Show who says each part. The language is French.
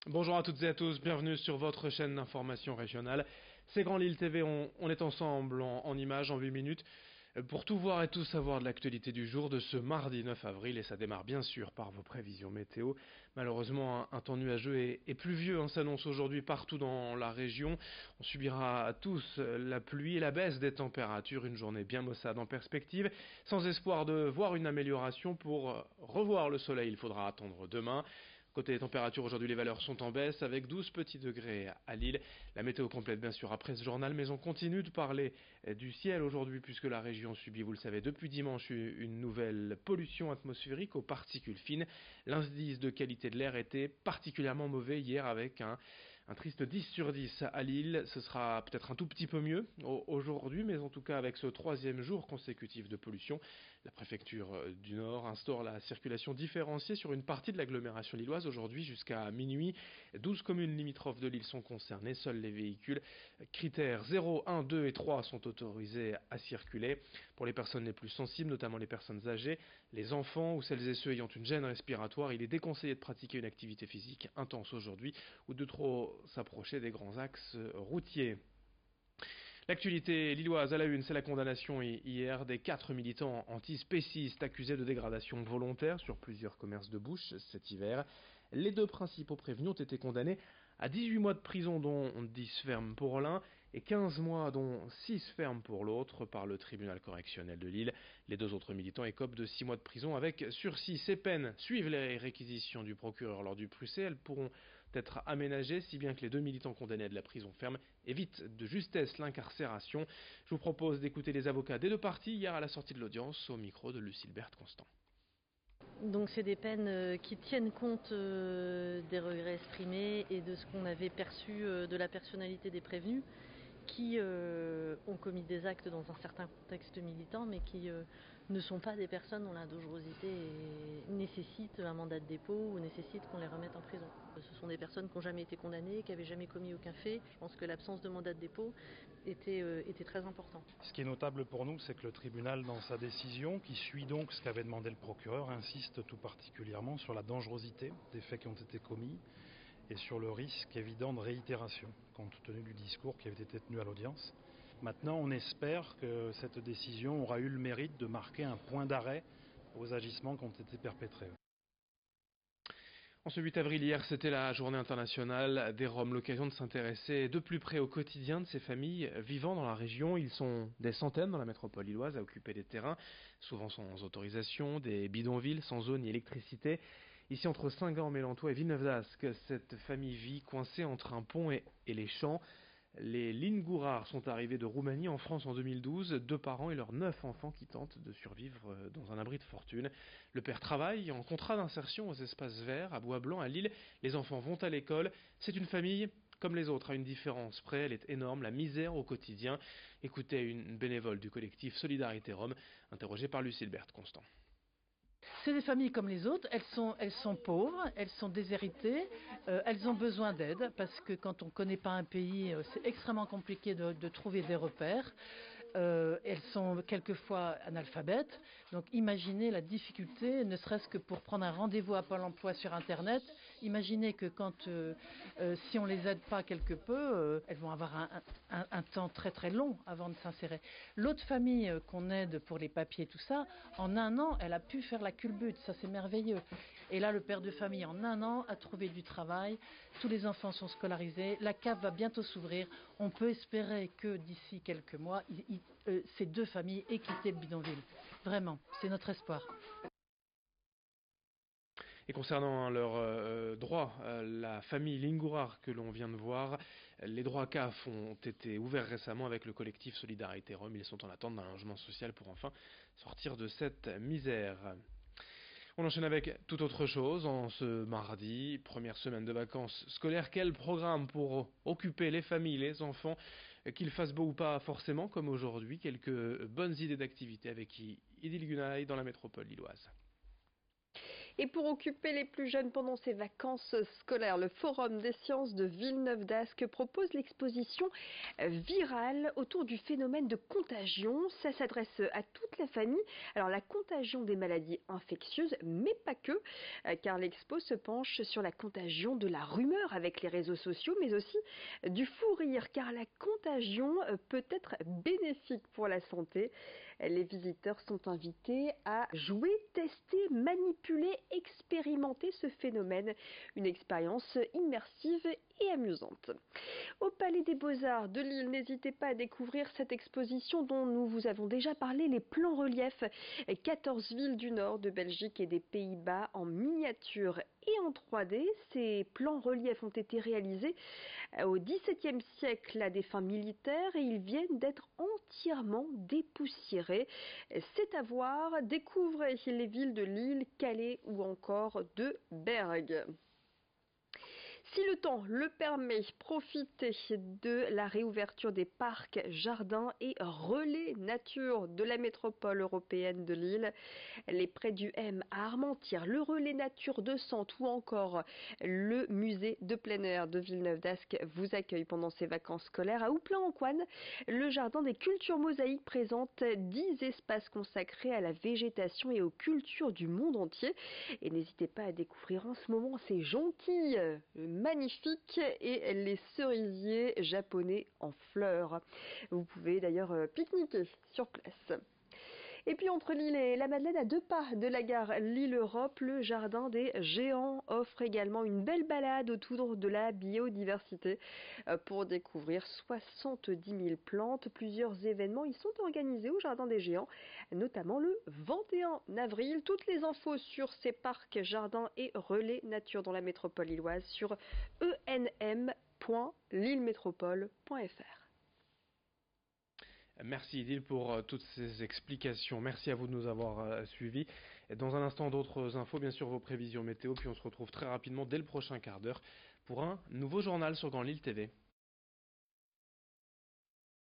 Speaker 1: Bonjour à toutes et à tous, bienvenue sur votre chaîne d'information régionale. C'est Grand Lille TV, on est ensemble en images en 8 minutes pour tout voir et tout savoir de l'actualité du jour de ce mardi 9 avril et ça démarre bien sûr par vos prévisions météo. Malheureusement un temps nuageux et pluvieux s'annonce aujourd'hui partout dans la région. On subira tous la pluie et la baisse des températures, une journée bien maussade en perspective, sans espoir de voir une amélioration. Pour revoir le soleil, il faudra attendre demain. Côté des températures, aujourd'hui les valeurs sont en baisse avec 12 petits degrés à Lille. La météo complète bien sûr après ce journal, mais on continue de parler du ciel aujourd'hui puisque la région subit, vous le savez, depuis dimanche une nouvelle pollution atmosphérique aux particules fines. L'indice de qualité de l'air était particulièrement mauvais hier avec un triste 10 sur 10 à Lille. Ce sera peut-être un tout petit peu mieux aujourd'hui, mais en tout cas avec ce troisième jour consécutif de pollution, la préfecture du Nord instaure la circulation différenciée sur une partie de l'agglomération lilloise aujourd'hui jusqu'à minuit. 12 communes limitrophes de Lille sont concernées. Seuls les véhicules critères 0, 1, 2 et 3 sont autorisés à circuler. Pour les personnes les plus sensibles, notamment les personnes âgées, les enfants ou celles et ceux ayant une gêne respiratoire, il est déconseillé de pratiquer une activité physique intense aujourd'hui ou de trop s'approcher des grands axes routiers. L'actualité lilloise à la une, c'est la condamnation hier des 4 militants antispécistes accusés de dégradation volontaire sur plusieurs commerces de bouche cet hiver. Les deux principaux prévenus ont été condamnés à 18 mois de prison dont 10 fermes pour l'un et 15 mois dont 6 fermes pour l'autre par le tribunal correctionnel de Lille. Les deux autres militants écopent de 6 mois de prison avec sursis. Ces peines suivent les réquisitions du procureur lors du procès. Elles pourront être aménagées si bien que les deux militants condamnés à de la prison ferme évitent de justesse l'incarcération. Je vous propose d'écouter les avocats des deux parties hier à la sortie de l'audience au micro de Lucille Constant.
Speaker 2: Donc c'est des peines qui tiennent compte des regrets exprimés et de ce qu'on avait perçu de la personnalité des prévenus qui ont commis des actes dans un certain contexte militant mais qui ne sont pas des personnes dont la dangerosité nécessite un mandat de dépôt ou nécessite qu'on les remette en prison. Ce sont des personnes qui n'ont jamais été condamnées, qui n'avaient jamais commis aucun fait. Je pense que l'absence de mandat de dépôt était très important.
Speaker 3: Ce qui est notable pour nous, c'est que le tribunal, dans sa décision, qui suit donc ce qu'avait demandé le procureur, insiste tout particulièrement sur la dangerosité des faits qui ont été commis et sur le risque évident de réitération, compte tenu du discours qui avait été tenu à l'audience. Maintenant, on espère que cette décision aura eu le mérite de marquer un point d'arrêt aux agissements qui ont été perpétrés.
Speaker 1: En ce 8 avril hier, c'était la journée internationale des Roms, l'occasion de s'intéresser de plus près au quotidien de ces familles vivant dans la région. Ils sont des centaines dans la métropole lilloise à occuper des terrains, souvent sans autorisation, des bidonvilles sans eau ni électricité. Ici, entre Saint-Gand, Mélantois et Villeneuve d'Ascq, cette famille vit coincée entre un pont et les champs. Les Lingourards sont arrivés de Roumanie en France en 2012, deux parents et leurs 9 enfants qui tentent de survivre dans un abri de fortune. Le père travaille en contrat d'insertion aux espaces verts à Bois-Blanc à Lille. Les enfants vont à l'école. C'est une famille comme les autres, à une différence près, elle est énorme, la misère au quotidien. Écoutez une bénévole du collectif Solidarité Rome, interrogée par Lucille Constant.
Speaker 4: C'est des familles comme les autres, elles sont pauvres, elles sont déshéritées, elles ont besoin d'aide parce que quand on ne connaît pas un pays, c'est extrêmement compliqué de trouver des repères. Elles sont quelquefois analphabètes, donc imaginez la difficulté, ne serait-ce que pour prendre un rendez-vous à Pôle emploi sur Internet. Imaginez que si on les aide pas quelque peu, elles vont avoir un temps très très long avant de s'insérer. L'autre famille qu'on aide pour les papiers, tout ça, en un an, elle a pu faire la culbute, ça c'est merveilleux. Et là, le père de famille, en un an, a trouvé du travail, tous les enfants sont scolarisés, la cave va bientôt s'ouvrir. On peut espérer que d'ici quelques mois, ces deux familles aient quitté le bidonville. Vraiment, c'est notre espoir.
Speaker 1: Et concernant leurs droits, la famille Lingourard que l'on vient de voir, les droits CAF ont été ouverts récemment avec le collectif Solidarité Rome. Ils sont en attente d'un logement social pour enfin sortir de cette misère. On enchaîne avec toute autre chose en ce mardi, première semaine de vacances scolaires. Quel programme pour occuper les familles, les enfants, qu'il fasse beau ou pas forcément comme aujourd'hui. Quelques bonnes idées d'activités avec Idil Gunay dans la métropole lilloise.
Speaker 5: Et pour occuper les plus jeunes pendant ces vacances scolaires, le Forum des sciences de Villeneuve-d'Ascq propose l'exposition virale autour du phénomène de contagion. Ça s'adresse à toute la famille. Alors la contagion des maladies infectieuses, mais pas que, car l'expo se penche sur la contagion de la rumeur avec les réseaux sociaux, mais aussi du fou rire, car la contagion peut être bénéfique pour la santé. Les visiteurs sont invités à jouer, tester, manipuler, expérimenter ce phénomène. Une expérience immersive et amusante. Au Palais des Beaux-Arts de Lille, n'hésitez pas à découvrir cette exposition dont nous vous avons déjà parlé, les plans reliefs 14 villes du nord de Belgique et des Pays-Bas en miniature et en 3D. Ces plans reliefs ont été réalisés au XVIIe siècle à des fins militaires et ils viennent d'être entièrement dépoussiérés. C'est à voir, découvrez les villes de Lille, Calais ou encore de Bergue. Si le temps le permet, profitez de la réouverture des parcs, jardins et relais nature de la métropole européenne de Lille. Les prés du M à Armentières, le relais nature de Sante ou encore le musée de plein air de Villeneuve-d'Ascq vous accueillent pendant ces vacances scolaires. À Houplain-en-Couanne, le jardin des cultures mosaïques présente 10 espaces consacrés à la végétation et aux cultures du monde entier. Et n'hésitez pas à découvrir en ce moment ces jonquilles magnifiques et les cerisiers japonais en fleurs. Vous pouvez d'ailleurs pique-niquer sur place. Et puis entre Lille et la Madeleine, à 2 pas de la gare Lille-Europe, le jardin des géants offre également une belle balade autour de la biodiversité pour découvrir 70 000 plantes. Plusieurs événements y sont organisés au jardin des géants, notamment le 21 avril. Toutes les infos sur ces parcs, jardins et relais nature dans la métropole lilloise sur enm.lillemétropole.fr.
Speaker 1: Merci Idil pour toutes ces explications. Merci à vous de nous avoir suivis. Et dans un instant, d'autres infos, bien sûr vos prévisions météo. Puis on se retrouve très rapidement dès le prochain quart d'heure pour un nouveau journal sur Grand Lille TV.